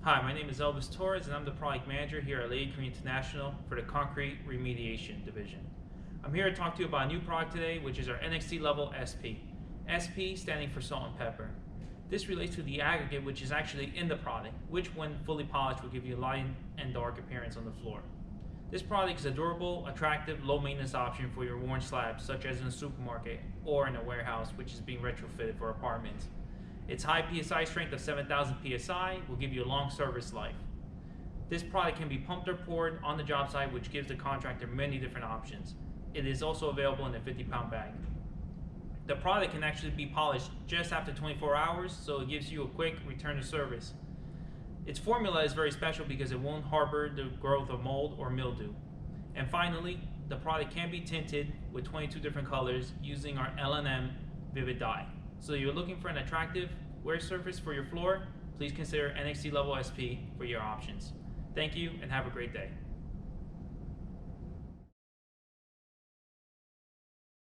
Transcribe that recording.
Hi, my name is Elvis Torres and I'm the Product Manager here at LATICRETE International for the Concrete Remediation Division. I'm here to talk to you about a new product today, which is our NXT Level SP. SP standing for salt and pepper. This relates to the aggregate which is actually in the product, which when fully polished will give you a light and dark appearance on the floor. This product is a durable, attractive, low maintenance option for your worn slabs, such as in a supermarket or in a warehouse which is being retrofitted for apartments. Its high PSI strength of 7,000 PSI will give you a long service life. This product can be pumped or poured on the job site, which gives the contractor many different options. It is also available in a 50-pound bag. The product can actually be polished just after 24 hours, so it gives you a quick return to service. Its formula is very special because it won't harbor the growth of mold or mildew. And finally, the product can be tinted with 22 different colors using our L&M Vivid dye. So you're looking for an attractive wear surface for your floor, please consider NXT Level SP for your options. Thank you and have a great day.